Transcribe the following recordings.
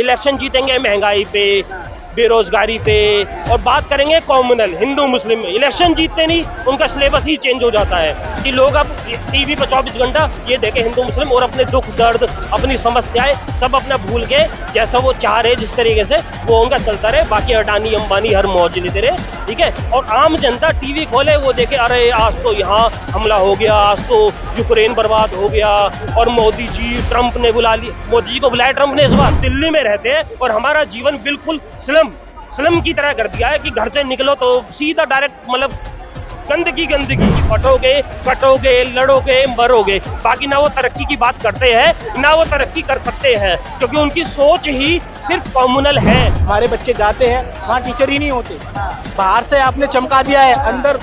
Election जीतेंगे महंगाई पे, बेरोजगारी पे, और बात करेंगे कॉमनल हिंदू मुस्लिम में। इलेक्शन जीतते नहीं उनका सिलेबस ही चेंज हो जाता है कि लोग अब टीवी पर 24 घंटा ये देखे हिंदू मुस्लिम, और अपने दुख दर्द अपनी समस्याएं सब अपना भूल के जैसा वो चाह रहे जिस तरीके से वो उनका चलता रहे, बाकी अडानी अंबानी हर मौज लेते रहे, ठीक है। और आम जनता टीवी खोले वो देखे अरे आज तो यहाँ हमला हो गया, आज तो यूक्रेन बर्बाद हो गया, और मोदी जी ट्रंप ने बुला लिया, मोदी जी को बुलाया ट्रंप ने इस बार। दिल्ली में रहते हैं और हमारा जीवन बिल्कुल स्लम की तरह कर दिया है कि घर से निकलो तो सीधा डायरेक्ट मतलब गंदगी, कटोगे, लड़ोगे, मरोगे। बाकी ना वो तरक्की की बात करते हैं ना वो तरक्की कर सकते हैं, क्योंकि उनकी सोच ही सिर्फ कम्युनल है। हमारे बच्चे जाते हैं वहाँ टीचर ही नहीं होते, बाहर से आपने चमका दिया है, अंदर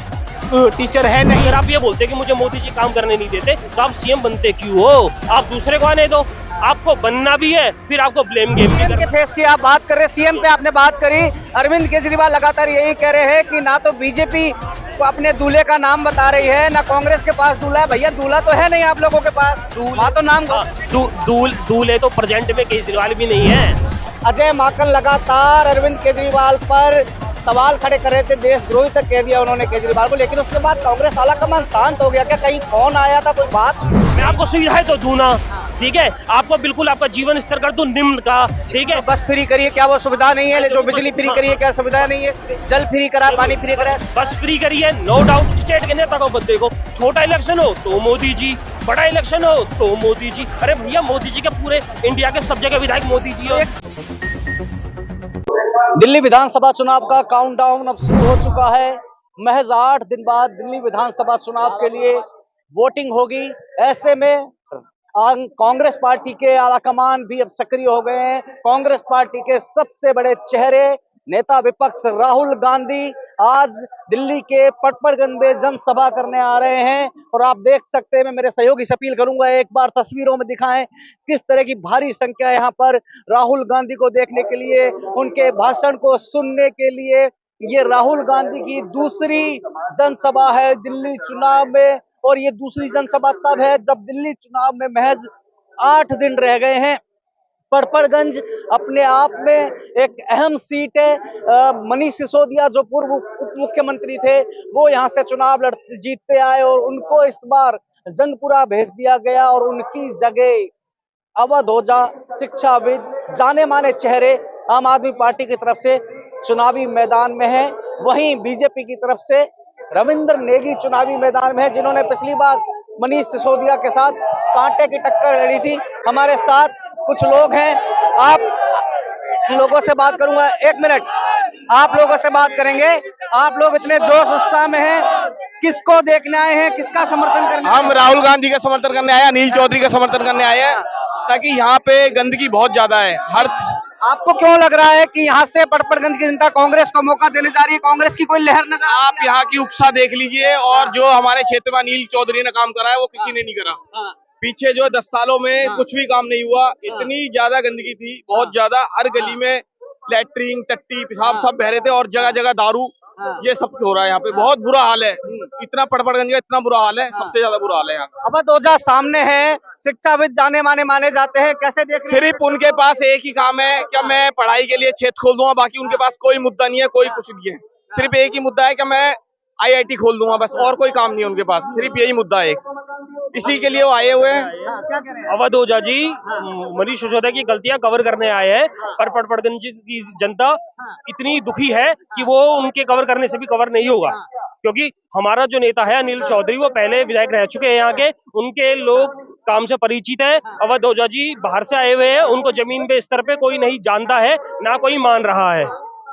टीचर है नहीं। अगर आप ये बोलते कि मुझे मोदी जी काम करने नहीं देते तो आप सीएम बनते क्यों हो? आप दूसरे को आने दो, आपको बनना भी है फिर आपको ब्लेम गेम सीएम के फेस की आप बात कर रहे हैं, सीएम पे आपने बात करी। अरविंद केजरीवाल लगातार यही कह रहे हैं कि ना तो बीजेपी को अपने दूल्हे का नाम बता रही है, ना कांग्रेस के पास दूल्हा है। भैया दूल्हा तो है नहीं आप लोगों के पास, वहाँ तो नाम दूल्हे तो प्रेजेंट में केजरीवाल भी नहीं है। अजय माकन लगातार अरविंद केजरीवाल पर सवाल खड़े कर रहे थे, देशद्रोही तक कह दिया उन्होंने केजरीवाल को, लेकिन उसके बाद कांग्रेस आला कमान शांत हो गया। क्या कहीं कौन आया था, कोई बात? मैं आपको सुविधाएं तो दूं ना, ठीक है, आपको बिल्कुल आपका जीवन स्तर कर दूं निम्न का, ठीक है। बस फ्री करिए, क्या वो सुविधा नहीं है? जो बिजली फ्री करिए क्या सुविधा नहीं है? जल फ्री करा, पानी फ्री करा, बस फ्री करिए, नो डाउट। स्टेट के नेता को बंदे को छोटा इलेक्शन हो तो मोदी जी, बड़ा इलेक्शन हो तो मोदी जी। अरे भैया मोदी जी के पूरे इंडिया के सब जगह विधायक मोदी जी हो। दिल्ली विधानसभा चुनाव का काउंटडाउन अब शुरू हो चुका है। महज 8 दिन बाद दिल्ली विधानसभा चुनाव के लिए वोटिंग होगी। ऐसे में कांग्रेस पार्टी के आलाकमान भी अब सक्रिय हो गए हैं। कांग्रेस पार्टी के सबसे बड़े चेहरे नेता विपक्ष राहुल गांधी आज दिल्ली के पटपड़गंज में जनसभा करने आ रहे हैं, और आप देख सकते हैं, मैं मेरे सहयोगी से अपील करूंगा एक बार तस्वीरों में दिखाएं किस तरह की भारी संख्या यहाँ पर राहुल गांधी को देखने के लिए, उनके भाषण को सुनने के लिए। ये राहुल गांधी की दूसरी जनसभा है दिल्ली चुनाव में, और ये दूसरी जनसभा तब है जब दिल्ली चुनाव में महज 8 दिन रह गए हैं। पटपड़गंज अपने आप में एक अहम सीट है। मनीष सिसोदिया जो पूर्व उप मुख्यमंत्री थे वो यहाँ से चुनाव जीतते आए, और उनको इस बार जंगपुरा भेज दिया गया, और उनकी जगह अवध ओझा शिक्षाविद जाने माने चेहरे आम आदमी पार्टी की तरफ से चुनावी मैदान में है। वहीं बीजेपी की तरफ से रविंद्र नेगी चुनावी मैदान में है, जिन्होंने पिछली बार मनीष सिसोदिया के साथ कांटे की टक्कर लड़ी थी। हमारे साथ कुछ लोग हैं, आप लोगों से बात करूंगा। 1 मिनट, आप लोगों से बात करेंगे। आप लोग इतने जोश उत्साह में हैं, किसको देखने आए हैं, किसका समर्थन करने? हम राहुल गांधी का समर्थन करने आए हैं, अनिल चौधरी का समर्थन करने आए हैं, ताकि यहाँ पे गंदगी बहुत ज्यादा है। आपको क्यों लग रहा है कि यहाँ से पटपड़गंज की जनता कांग्रेस को मौका देने जा रही है? कांग्रेस की कोई लहर नजर? आप यहाँ की उत्साह देख लीजिए, और जो हमारे क्षेत्र में अनिल चौधरी ने काम करा है वो किसी ने नहीं करा। पीछे जो 10 सालों में कुछ भी काम नहीं हुआ। इतनी ज्यादा गंदगी थी, बहुत ज्यादा, हर गली में लैट्रिन, टट्टी, पेशाब सब बह रहे थे, और जगह जगह दारू, ये सब हो रहा है यहाँ पे। बहुत बुरा हाल है, इतना पटपड़गंज का इतना बुरा हाल है, सबसे ज्यादा बुरा हाल है यहाँ। अवध ओझा सामने है, शिक्षाविद जाने माने जाते हैं, कैसे देख रहे हैं? सिर्फ उनके पास एक ही काम है, क्या मैं पढ़ाई के लिए क्षेत्र खोल दूंगा, बाकी उनके पास कोई मुद्दा नहीं है, कोई कुछ नहीं है। सिर्फ एक ही मुद्दा है कि मैं IIT खोल दूंगा, बस, और कोई काम नहीं है उनके पास। सिर्फ यही मुद्दा है, इसी के लिए वो आए हुए हैं। अवध ओझा जी मनीष सिसोदिया की गलतियां कवर करने आए हैं, पर पटपड़गंज की जनता इतनी दुखी है कि वो उनके कवर करने से भी कवर नहीं होगा, क्योंकि हमारा जो नेता है अनिल चौधरी वो पहले विधायक रह चुके हैं यहाँ के, उनके लोग काम से परिचित है। अवध ओझा जी बाहर से आए हुए हैं, उनको जमीन पे स्तर पे कोई नहीं जानता है, ना कोई मान रहा है।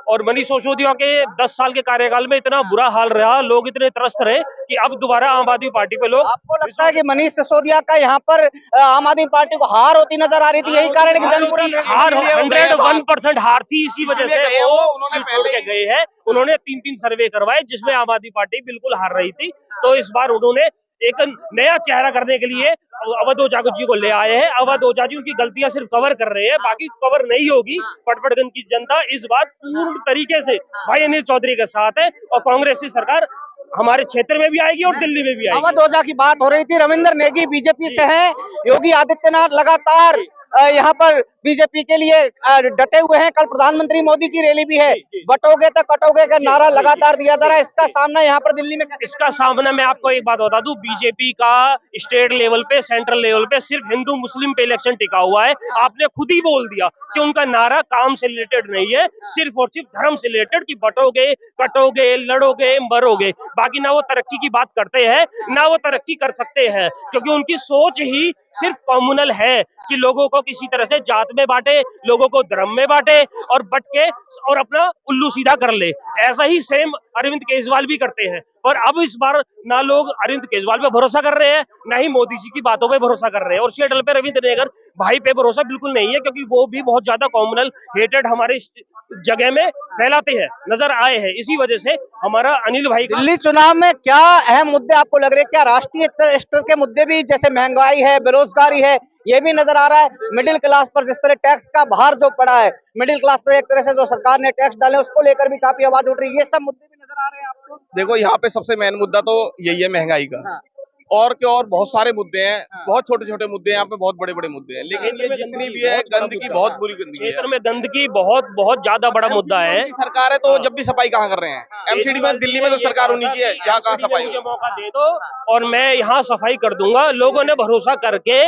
और मनीष सिसोदिया के 10 साल के कार्यकाल में इतना बुरा हाल रहा, लोग इतने त्रस्त रहे कि अब दोबारा आम आदमी पार्टी पे लोग। आपको लगता है कि मनीष सिसोदिया का यहाँ पर आम आदमी पार्टी को हार होती नजर आ रही थी? यही कारण है कि जनपुरा में हार 101% हार थी, इसी वजह से वो छोड़ के गए हैं। उन्होंने 3 सर्वे करवाए जिसमें आम आदमी पार्टी बिल्कुल हार रही थी, तो इस बार उन्होंने एक नया चेहरा करने के लिए अवध ओझा जी को ले आए हैं। अवध ओझा जी उनकी गलतियां सिर्फ कवर कर रहे हैं, बाकी कवर नहीं होगी। पटपड़गंज की जनता इस बार पूर्ण तरीके से भाई अनिल चौधरी के साथ है, और कांग्रेस की सरकार हमारे क्षेत्र में भी आएगी और दिल्ली में भी आएगी। अवध ओझा की बात हो रही थी, रविंद्र नेगी बीजेपी से हैं। योगी आदित्यनाथ लगातार यहाँ पर बीजेपी के लिए डटे हुए हैं। कल प्रधानमंत्री मोदी की रैली भी है। बटोगे तो कटोगे का नारा लगातार दिया जा रहा है। इसका सामना यहाँ पर दिल्ली में इसका सामना मैं आपको एक बात बता दूं, बीजेपी का स्टेट लेवल पे, सेंट्रल लेवल पे सिर्फ हिंदू मुस्लिम पे इलेक्शन टिका हुआ है। आपने खुद ही बोल दिया कि उनका नारा काम से रिलेटेड नहीं है, सिर्फ और सिर्फ धर्म से रिलेटेड, कि बटोगे कटोगे लड़ोगे मरोगे। बाकी ना वो तरक्की की बात करते हैं ना वो तरक्की कर सकते हैं, क्योंकि उनकी सोच ही सिर्फ कम्युनल है कि लोगों को किसी तरह से जात में बांटे, लोगों को धर्म में बांटे और बट के और अपना उल्लू सीधा कर ले। ऐसा ही सेम अरविंद केजरीवाल भी करते हैं। और अब इस बार ना लोग अरविंद केजरीवाल पे भरोसा कर रहे हैं, ना ही मोदी जी की बातों पे भरोसा कर रहे हैं। और सेटल पे रविंद्र नगर भाई पे भरोसा बिल्कुल नहीं है, क्योंकि वो भी बहुत ज्यादा कॉम्युनल हेटेड हमारे इस जगह में फैलाते हैं, नजर आए हैं। इसी वजह से हमारा अनिल भाई का दिल्ली चुनाव में क्या अहम मुद्दे आपको लग रहे हैं? क्या राष्ट्रीय स्तर के मुद्दे भी, जैसे महंगाई है, बेरोजगारी है, ये भी नजर आ रहा है? मिडिल क्लास पर जिस तरह टैक्स का भार जो पड़ा है, मिडिल क्लास पर एक तरह से जो सरकार ने टैक्स डाले उसको लेकर भी काफी आवाज उठ रही है। ये सब मुद्दे भी नजर आ रहे हैं आपको? देखो यहाँ पे सबसे मेन मुद्दा तो यही है, महंगाई का। हाँ। और क्या, और बहुत सारे मुद्दे हैं, बहुत छोटे छोटे मुद्दे हैं, यहाँ पे बहुत बड़े बड़े मुद्दे हैं, लेकिन ये जितनी भी है गंदगी, बहुत बुरी गंदगी है। क्षेत्र में गंदगी बहुत बहुत ज्यादा बड़ा मुद्दा है। सरकार है तो जब भी सफाई कहाँ कर रहे हैं? एमसीडी में दिल्ली में तो सरकार उन्हीं की है, यहाँ कहाँ सफाई? मुझे मौका दे दो और मैं यहाँ सफाई कर दूंगा। लोगों ने भरोसा करके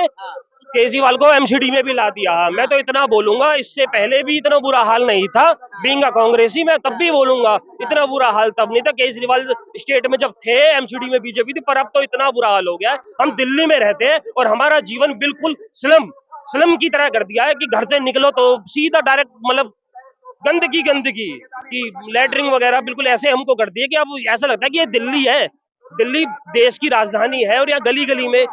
केजरीवाल को एमसीडी में भी ला दिया। मैं तो इतना बोलूंगा, इससे पहले भी इतना बुरा हाल नहीं था। बीइंग अ कांग्रेसी मैं तब भी बोलूंगा इतना बुरा हाल तब नहीं था। केजरीवाल स्टेट में जब थे एमसीडी में बीजेपी थी, पर अब तो इतना बुरा हाल हो गया है। हम दिल्ली में रहते हैं और हमारा जीवन बिल्कुल स्लम की तरह कर दिया है कि घर से निकलो तो सीधा डायरेक्ट मतलब गंदगी गंदगी की लेटरिंग वगैरह बिल्कुल ऐसे हमको कर दिए कि अब ऐसा लगता है कि ये दिल्ली है, दिल्ली देश की राजधानी है। और यहाँ गली गली में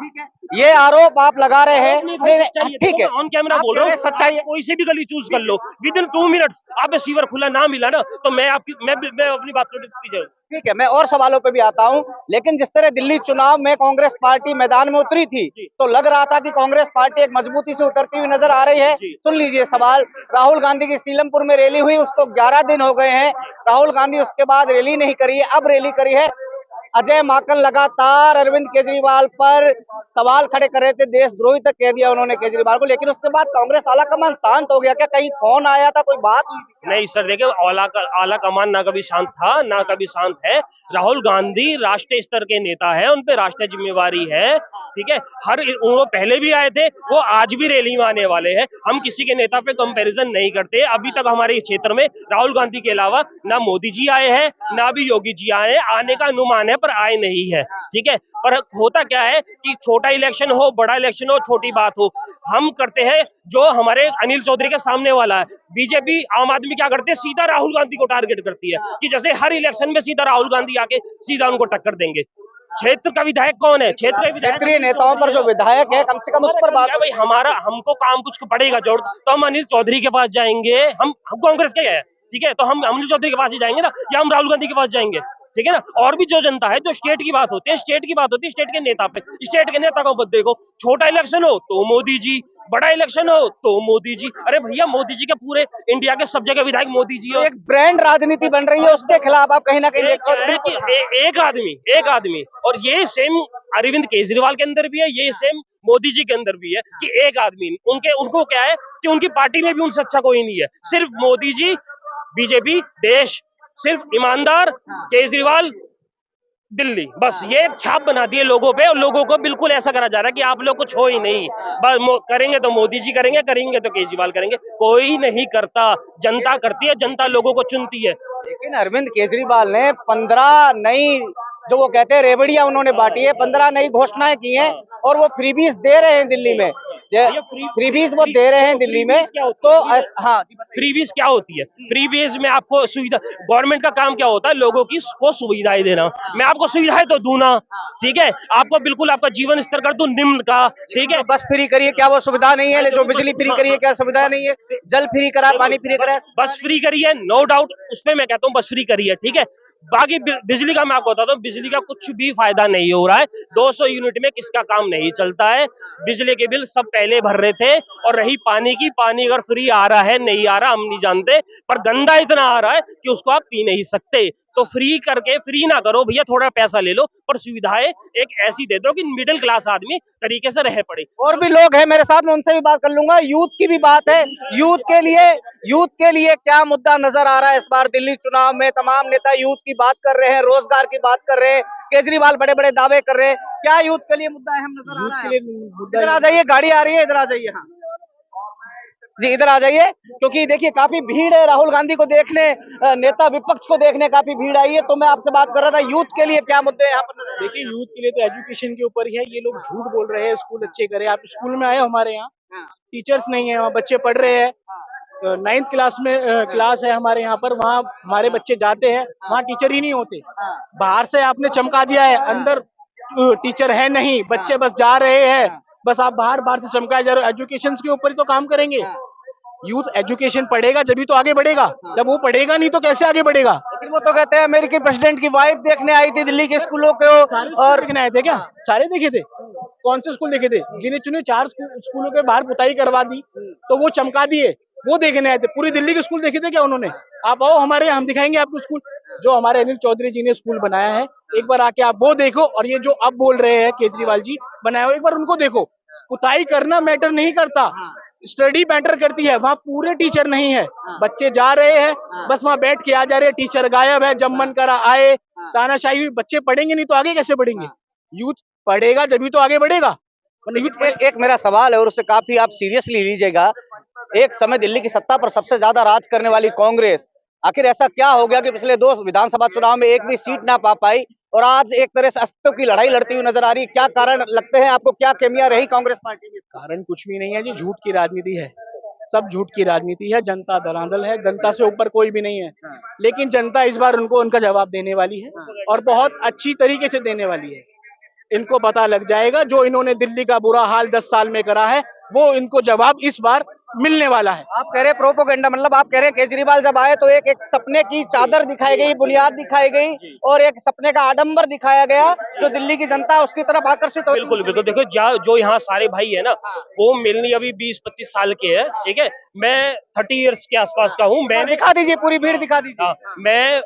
ये आरोप आप लगा रहे हैं, नहीं, ठीक है, ऑन कैमरा आप बोल कह रहा रहे हूँ। हैं सच्चाई है। कोई सी भी गली चूज कर लो, विद इन 2 मिनट्स आप सीवर खुला ना मिला ना तो मैं अपनी बात को ठीक है, मैं और सवालों पे भी आता हूं, लेकिन जिस तरह दिल्ली चुनाव में कांग्रेस पार्टी मैदान में उतरी थी तो लग रहा था कि कांग्रेस पार्टी एक मजबूती से उतरती हुई नजर आ रही है। सुन लीजिए सवाल, राहुल गांधी की सीलमपुर में रैली हुई, उसको 11 दिन हो गए हैं, राहुल गांधी उसके बाद रैली नहीं करी है, अब रैली करी है। अजय माकन लगातार अरविंद केजरीवाल पर सवाल खड़े कर रहे थे, देशद्रोही तक कह दिया उन्होंने केजरीवाल को, लेकिन उसके बाद कांग्रेस आला कमान शांत हो गया। क्या कहीं फोन आया था, कोई बात हुई थी? नहीं सर, देखिए आला कमान ना कभी शांत था ना कभी शांत है। राहुल गांधी राष्ट्रीय स्तर के नेता है, उन पे राष्ट्रीय जिम्मेवारी है, ठीक है। वो पहले भी आए थे, वो आज भी रैली में आने वाले हैं। हम किसी के नेता पे कंपैरिजन नहीं करते। अभी तक हमारे क्षेत्र में राहुल गांधी के अलावा ना मोदी जी आए हैं ना भी योगी जी आए हैं। आने का अनुमान है पर आए नहीं है, ठीक है। पर होता क्या है कि छोटा इलेक्शन हो बड़ा इलेक्शन हो छोटी बात हो, हम करते हैं जो हमारे अनिल चौधरी के सामने वाला है। बीजेपी आम आदमी क्या करते हैं, सीधा राहुल गांधी को टारगेट करती है कि जैसे हर इलेक्शन में सीधा राहुल गांधी आके सीधा उनको टक्कर देंगे। क्षेत्र का विधायक कौन है? क्षेत्रीय नेताओं पर जो विधायक है, कम से कम उस पर बात। भाई हमारा हमको काम कुछ पड़ेगा जरूरत तो हम अनिल चौधरी के पास जाएंगे। हम कांग्रेस के हैं, ठीक है, तो हम अनिल चौधरी के पास ही जाएंगे ना, या हम राहुल गांधी के पास जाएंगे, ठीक है ना। और भी जो जनता है, जो स्टेट की बात होती है, स्टेट की बात होती है स्टेट के नेता पे। स्टेट के नेता को मत देखो, छोटा इलेक्शन हो तो मोदी जी, बड़ा इलेक्शन हो तो मोदी जी। अरे भैया मोदी जी के पूरे इंडिया के सब जगह विधायक मोदी जी हो। एक ब्रांड राजनीति बन रही है, उसके खिलाफ आप कहीं ना कहीं एक आदमी और ये सेम अरविंद केजरीवाल के अंदर भी है, ये सेम मोदी जी के अंदर भी है कि एक आदमी उनको क्या है कि उनकी पार्टी में भी उनसे अच्छा कोई नहीं है। सिर्फ मोदी जी, बीजेपी, देश, सिर्फ ईमानदार, केजरीवाल, दिल्ली, बस ये एक छाप बना दी है लोगों पे। और लोगों को बिल्कुल ऐसा करा जा रहा है कि आप लोग कुछ हो ही नहीं, बस करेंगे तो मोदी जी करेंगे, करेंगे तो केजरीवाल करेंगे। कोई नहीं करता, जनता करती है, जनता लोगों को चुनती है। लेकिन अरविंद केजरीवाल ने 15 नई, जो वो कहते हैं रेवड़ियां उन्होंने बांटी है, 15 नई घोषणाएं की हैं और वो फ्रीबीज दे रहे हैं दिल्ली में। फ्रीबीज वो दे रहे हैं दिल्ली में, तो हाँ, फ्रीबीज क्या होती है? फ्रीबीज में आपको सुविधा, गवर्नमेंट का काम क्या होता है? लोगों की को सुविधाएं देना। मैं आपको सुविधाएं तो दूं ना, ठीक है, आपको बिल्कुल आपका जीवन स्तर कर दूं निम्न का, ठीक है। बस फ्री करिए, क्या वो सुविधा नहीं है? जो बिजली फ्री करिए, क्या सुविधा नहीं है? जल फ्री करा, पानी फ्री करा, बस फ्री करिए, नो डाउट, उसमें मैं कहता हूँ बस फ्री करिए, ठीक है। बाकी बिजली का मैं आपको बताता हूँ, बिजली का कुछ भी फायदा नहीं हो रहा है। 200 यूनिट में किसका काम नहीं चलता है। बिजली के बिल सब पहले भर रहे थे। और रही पानी की, पानी अगर फ्री आ रहा है नहीं आ रहा हम नहीं जानते, पर गंदा इतना आ रहा है कि उसको आप पी नहीं सकते। तो फ्री करके फ्री ना करो भैया, थोड़ा पैसा ले लो पर सुविधाएं एक ऐसी दे दो कि मिडिल क्लास आदमी तरीके से रह पड़े। और भी लोग हैं मेरे साथ, मैं उनसे भी बात कर लूंगा। यूथ की भी बात है। यूथ के लिए क्या मुद्दा नजर आ रहा है इस बार दिल्ली चुनाव में? तमाम नेता यूथ की बात कर रहे हैं, रोजगार की बात कर रहे हैं, केजरीवाल बड़े बड़े दावे कर रहे हैं। क्या यूथ के लिए मुद्दा अहम नजर आ यूथ रहा के है? लिए मुद्दा इधर आ जाइए, गाड़ी आ रही है, इधर आ जाइए। हाँ जी, इधर आ जाइए, क्योंकि देखिए काफी भीड़ है राहुल गांधी को देखने, नेता विपक्ष को देखने काफी भीड़ आई है। तो मैं आपसे बात कर रहा था, यूथ के लिए क्या मुद्दे यहाँ पर नजर आ रहे देखिए, यूथ के लिए तो एजुकेशन के ऊपर ही है। ये लोग झूठ बोल रहे हैं स्कूल अच्छे करे। आप स्कूल में आए हो हमारे यहाँ, हैं? टीचर्स नहीं है, वहाँ बच्चे पढ़ रहे हैं। 9th क्लास में क्लास है हमारे यहाँ पर, वहाँ हमारे बच्चे जाते हैं, वहाँ टीचर ही नहीं होते। बाहर से आपने चमका दिया है, अंदर टीचर है नहीं, बच्चे बस जा रहे हैं। बस आप बाहर बाहर से चमकाए जा रहे हो। एजुकेशन के ऊपर ही तो काम करेंगे। यूथ एजुकेशन पढ़ेगा जब ही तो आगे बढ़ेगा। जब वो पढ़ेगा नहीं तो कैसे आगे बढ़ेगा? लेकिन वो तो कहते हैं अमेरिकी प्रेसिडेंट की वाइफ देखने आई थी दिल्ली के स्कूलों को। और देखने आए थे क्या? सारे देखे थे? कौन से स्कूल देखे थे? गिने चुने 4 स्कूलों के बाहर पुताई करवा दी, तो वो चमका दिए, वो देखने आए थे। पूरी दिल्ली के स्कूल देखे थे क्या उन्होंने? आप आओ हमारे यहाँ, हम दिखाएंगे आपको स्कूल जो हमारे अनिल चौधरी जी ने स्कूल बनाया है। एक बार आके आप वो देखो, और ये जो अब बोल रहे हैं केजरीवाल जी बनाया हो, एक बार उनको देखो। पुताई करना मैटर नहीं करता, स्टडी मैटर करती है। वहाँ पूरे टीचर नहीं है, बच्चे जा रहे हैं, बस वहाँ बैठ के आ जा रहे हैं, टीचर गायब है, जब मन करा आए, तानाशाही हुई। बच्चे पढ़ेंगे नहीं तो आगे कैसे बढ़ेंगे? यूथ पढ़ेगा जब ही तो आगे बढ़ेगा। यूथ एक मेरा सवाल है और उसे काफी आप सीरियसली लीजिएगा। एक समय दिल्ली की सत्ता पर सबसे ज्यादा राज करने वाली कांग्रेस, आखिर ऐसा क्या हो गया कि पिछले 2 विधानसभा चुनाव में एक भी सीट ना पा पाई और आज एक तरह से अस्तित्व की लड़ाई लड़ती हुई नजर आ रही है? क्या कारण लगते हैं आपको? क्या कमियां रही कांग्रेस पार्टी में? कारण कुछ भी नहीं है जी, झूठ की राजनीति है। सब झूठ की राजनीति है। जनता धरांधल है, जनता से ऊपर कोई भी नहीं है। लेकिन जनता इस बार उनको उनका जवाब देने वाली है, और बहुत अच्छी तरीके से देने वाली है। इनको पता लग जाएगा जो इन्होंने दिल्ली का बुरा हाल 10 साल में करा है, वो इनको जवाब इस बार मिलने वाला है। आप कह रहे प्रोपोगंडा, मतलब आप कह रहे हैं केजरीवाल जब आए तो एक एक सपने की चादर दिखाई गई, बुनियाद दिखाई गई और एक सपने का आडंबर दिखाया गया जो दिल्ली की जनता है उसकी तरफ आकर्षित हो। बिल्कुल बिल्कुल, देखो जो यहाँ सारे भाई है ना, वो मिलनी अभी 20-25 साल के हैं, ठीक है। मैं 30 इयर्स के आसपास का हूँ। मैंने दिखा दीजिए, पूरी भीड़ दिखा दीजिए। हाँ, मैं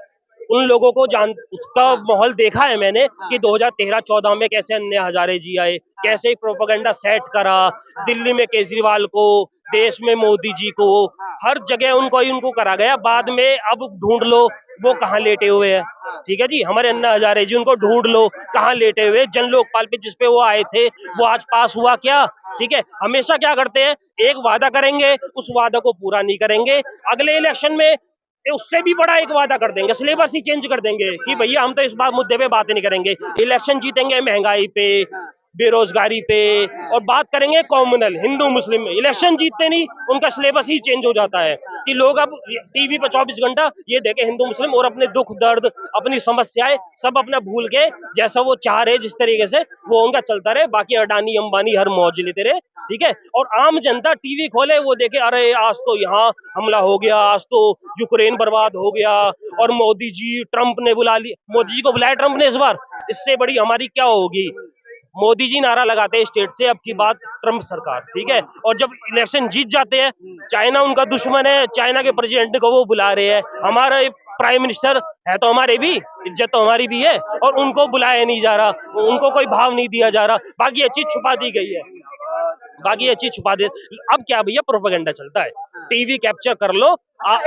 उन लोगों को उसका माहौल देखा है मैंने कि 2013-14 में कैसे अन्य हजारे जी आए, कैसे प्रोपेगेंडा सेट करा, दिल्ली में केजरीवाल को, देश में मोदी जी को, हर जगह उनको करा गया। बाद में अब ढूंढ लो वो कहाँ लेटे हुए हैं, ठीक है जी। हमारे अन्ना हजारे जी, उनको ढूंढ लो कहाँ लेटे हुए। जन लोकपाल पे जिसपे वो आए थे वो आज पास हुआ क्या? ठीक है, हमेशा क्या करते हैं, एक वादा करेंगे, उस वादा को पूरा नहीं करेंगे, अगले इलेक्शन में उससे भी बड़ा एक वादा कर देंगे, सिलेबस ही चेंज कर देंगे कि भैया हम तो इस बात मुद्दे पे बात नहीं करेंगे। इलेक्शन जीतेंगे महंगाई पे, बेरोजगारी पे, और बात करेंगे कॉमनल हिंदू मुस्लिम में। इलेक्शन जीतते नहीं, उनका सिलेबस ही चेंज हो जाता है कि लोग अब टीवी पर 24 घंटा ये देखे हिंदू मुस्लिम, और अपने दुख दर्द, अपनी समस्याएं सब अपना भूल के जैसा वो चाह रहे जिस तरीके से वो उनका चलता रहे। बाकी अडानी अंबानी हर मौज लेते रहे, ठीक है। और आम जनता टीवी खोले, वो देखे अरे आज तो यहाँ हमला हो गया, आज तो यूक्रेन बर्बाद हो गया, और मोदी जी, ट्रंप ने बुला लिया, मोदी जी को बुलाया ट्रंप ने इस बार। इससे बड़ी हमारी क्या होगी? मोदी जी नारा लगाते हैं स्टेट से, अब की बात ट्रंप सरकार, ठीक है। और जब इलेक्शन जीत जाते हैं, चाइना उनका दुश्मन है, चाइना के प्रेसिडेंट को वो बुला रहे हैं। हमारा प्राइम मिनिस्टर है तो हमारे भी, इज्जत तो हमारी भी है, और उनको बुलाया नहीं जा रहा, उनको कोई भाव नहीं दिया जा रहा। बाकी ये चीज छुपा दी गई है, बाकी ये चीज छुपा दे। अब क्या भैया, प्रोपेगेंडा चलता है, टीवी कैप्चर कर लो।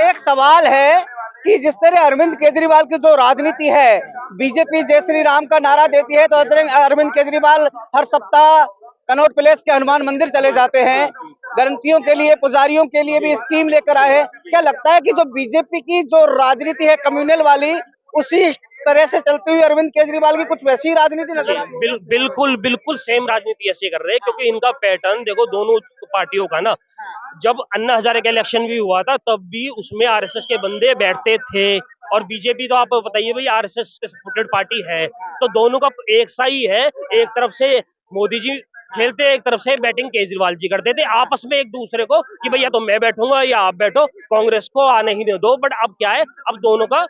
एक सवाल है कि जिस तरह अरविंद केजरीवाल की जो राजनीति है, बीजेपी जय श्री राम का नारा देती है, तो अरविंद केजरीवाल हर सप्ताह कनॉट प्लेस के हनुमान मंदिर चले जाते हैं, ग्रंथियों के लिए, पुजारियों के लिए भी स्कीम लेकर आए हैं। क्या लगता है कि जो बीजेपी की जो राजनीति है कम्युनल वाली, उसी तरह से चलती हुई अरविंद केजरीवाल की कुछ वैसी राजनीति नजर आ रही है? बिल्कुल बिल्कुल सेम राजनीति ऐसे कर रहे हैं, क्योंकि इनका पैटर्न देखो दोनों पार्टियों का ना। जब अन्ना हजारे का इलेक्शन भी हुआ था तब भी उसमें आरएसएस के बंदे बैठते थे, और बीजेपी तो आप बताइए भाई आरएसएस के सपोर्टेड पार्टी है, तो दोनों का एक सा ही है। एक तरफ से मोदी जी खेलते, एक तरफ से बैटिंग केजरीवाल जी करते थे आपस में एक दूसरे को कि भैया तो मैं बैठूंगा या आप बैठो, कांग्रेस को आने ही नहीं दो। बट अब क्या है, अब दोनों का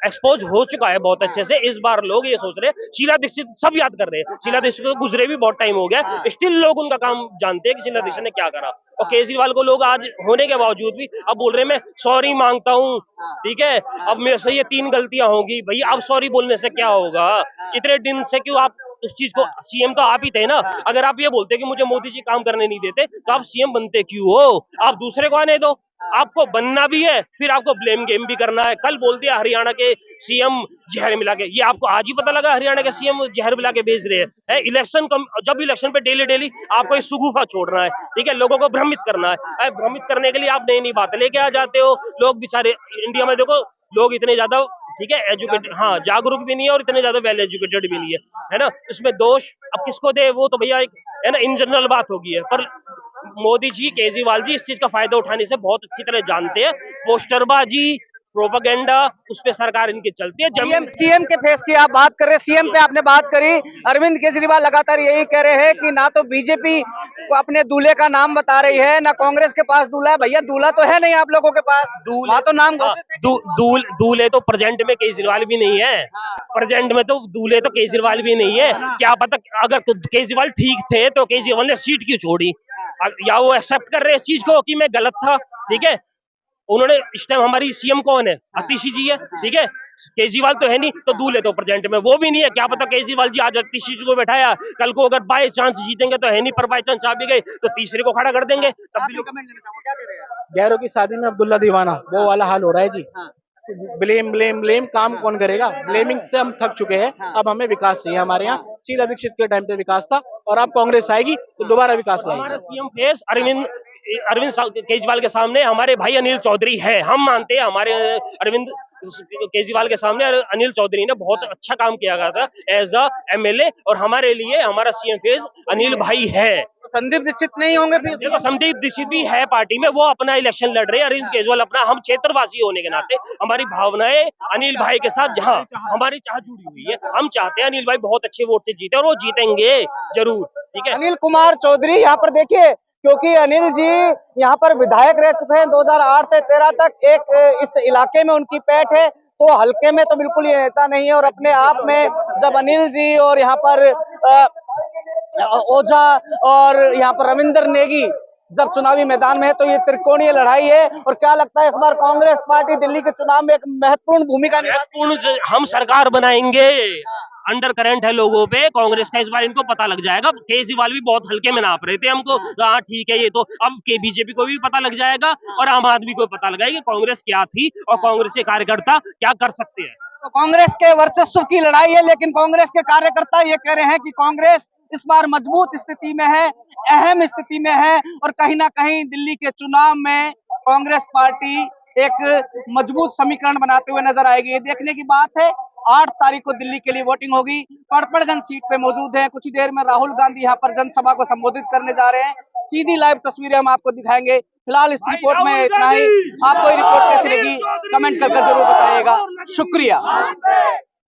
एक्सपोज हो चुका है बहुत अच्छे से। इस बार लोग ये सोच रहे हैं, शीला दीक्षित सब याद कर रहे हैं, शीला दीक्षित को गुजरे भी बहुत टाइम हो गया, स्टिल लोग उनका काम जानते हैं कि शीला दीक्षित ने क्या करा। और केजरीवाल को लोग आज होने के बावजूद भी अब बोल रहे हैं मैं सॉरी मांगता हूँ, ठीक है, अब मेरे से ये 3 गलतियां होंगी। भैया अब सॉरी बोलने से क्या होगा? इतने दिन से क्यों आप उस चीज को, सीएम तो आप ही थे ना। अगर आप ये बोलते कि मुझे मोदी जी काम करने नहीं देते तो आप सीएम बनते क्यों हो? आप दूसरे को आने दो। आपको बनना भी है, फिर आपको ब्लेम गेम भी करना है। कल बोल दिया हरियाणा के सीएम जहर मिला के, ये आपको आज ही पता लगा हरियाणा के सीएम जहर मिला के भेज रहे हैं? इलेक्शन जब इलेक्शन पे डेली डेली आपको एक सुगुफा छोड़ना है, ठीक है, लोगों को भ्रमित करना है। भ्रमित करने के लिए आप नई नई बातें लेके आ जाते हो। लोग बेचारे इंडिया में देखो, लोग इतने ज्यादा, ठीक है, एजुकेटेड, हाँ, जागरूक भी नहीं है और इतने ज्यादा वेल एजुकेटेड भी नहीं है ना। इसमें दोष अब किसको दे, वो तो भैया एक है ना इन जनरल बात होगी है। पर मोदी जी, केजरीवाल जी इस चीज का फायदा उठाने से बहुत अच्छी तरह जानते हैं। पोस्टरबाजी, प्रोपेगेंडा, उस पे सरकार इनकी चलती है। सीएम के फेस की आप बात कर रहे हैं, सीएम पे आपने बात करी। अरविंद केजरीवाल लगातार यही कह रहे हैं कि ना तो बीजेपी को अपने दूल्हे का नाम बता रही है, ना कांग्रेस के पास दूल्हा है। भैया दूल्हा तो है नहीं आप लोगों के पास, दूल्हा तो नाम दूल्हे तो प्रेजेंट में केजरीवाल भी नहीं है। प्रेजेंट में तो दूल्हे तो केजरीवाल भी नहीं है। क्या पता अगर केजरीवाल ठीक थे तो केजरीवाल ने सीट क्यों छोड़ी, या वो एक्सेप्ट कर रहे हैं इस चीज को कि मैं गलत था, ठीक है। उन्होंने इस टाइम हमारी सीएम कौन है? आतिशी जी है, ठीक है, केजरीवाल तो है नहीं, तो दूल्हे तो प्रेजेंट में वो भी नहीं है। क्या पता केजरीवाल जी आज आतिशी जी को बैठाया, कल को अगर बाय चांस जीतेंगे तो है नहीं, पर बाय चांस आ भी गए तो तीसरे को खड़ा कर देंगे। तब भी गैरों की शादी में अब्दुल्ला दीवाना, वो वाला हाल हो रहा है जी। ब्लेम ब्लेम ब्लेम, काम कौन करेगा? ब्लेमिंग से हम थक चुके हैं। अब हमें विकास चाहिए। हमारे यहाँ शीला दीक्षित के टाइम पे विकास था, और अब कांग्रेस आएगी तो दोबारा विकास हमारा लाएगी। सीएम फेस अरविंद केजरीवाल के सामने हमारे भाई अनिल चौधरी है। हम मानते हैं हमारे अरविंद केजरीवाल के सामने अनिल चौधरी ने बहुत अच्छा काम किया गया था एज अ एमएलए, और हमारे लिए हमारा सीएम फेस अनिल भाई है। संदीप दीक्षित नहीं होंगे फिर? देखो संदीप दीक्षित भी है पार्टी में, वो अपना इलेक्शन लड़ रहे हैं। अरविंद केजरीवाल अपना, हम क्षेत्रवासी होने के नाते हमारी भावनाएं अनिल भाई के साथ, जहां हमारी चाह जुड़ी हुई है, हम चाहते हैं अनिल भाई बहुत अच्छे वोट से जीते, और वो जीतेंगे जरूर, ठीक है। अनिल कुमार चौधरी यहाँ पर देखिए, क्योंकि अनिल जी यहाँ पर विधायक रह चुके हैं 2008 से 13 तक। एक इस इलाके में उनकी पैठ है, तो हल्के में तो बिल्कुल ये नेता नहीं है। और अपने आप में जब अनिल जी और यहाँ पर ओझा और यहाँ पर रविंदर नेगी जब चुनावी मैदान में है, तो ये त्रिकोणीय लड़ाई है। और क्या लगता है इस बार कांग्रेस पार्टी दिल्ली के चुनाव में एक महत्वपूर्ण भूमिका महत्वपूर्ण, हम सरकार बनाएंगे। अंडर करंट है लोगों पे कांग्रेस का, इस बार इनको पता लग जाएगा। केजरीवाल भी बहुत हल्के में नाप रहे थे हमको, हाँ ठीक है, ये तो अब के बीजेपी को भी पता लग जाएगा और आम आदमी को पता लगाएगा कि कांग्रेस क्या थी और कांग्रेस के कार्यकर्ता क्या कर सकते हैं। तो कांग्रेस के वर्चस्व की लड़ाई है, लेकिन कांग्रेस के कार्यकर्ता ये कह रहे हैं कि कांग्रेस इस बार मजबूत स्थिति में है, अहम स्थिति में है, और कहीं ना कहीं दिल्ली के चुनाव में कांग्रेस पार्टी एक मजबूत समीकरण बनाते हुए नजर आएगी। ये देखने की बात है। 8 तारीख को दिल्ली के लिए वोटिंग होगी। पड़पड़गंज सीट पे मौजूद है, कुछ ही देर में राहुल गांधी यहाँ पर जनसभा को संबोधित करने जा रहे हैं। सीधी लाइव तस्वीरें हम आपको दिखाएंगे। फिलहाल इस रिपोर्ट में इतना ही। आपको ये रिपोर्ट कैसी लगी कमेंट कर जरूर बताइएगा। शुक्रिया।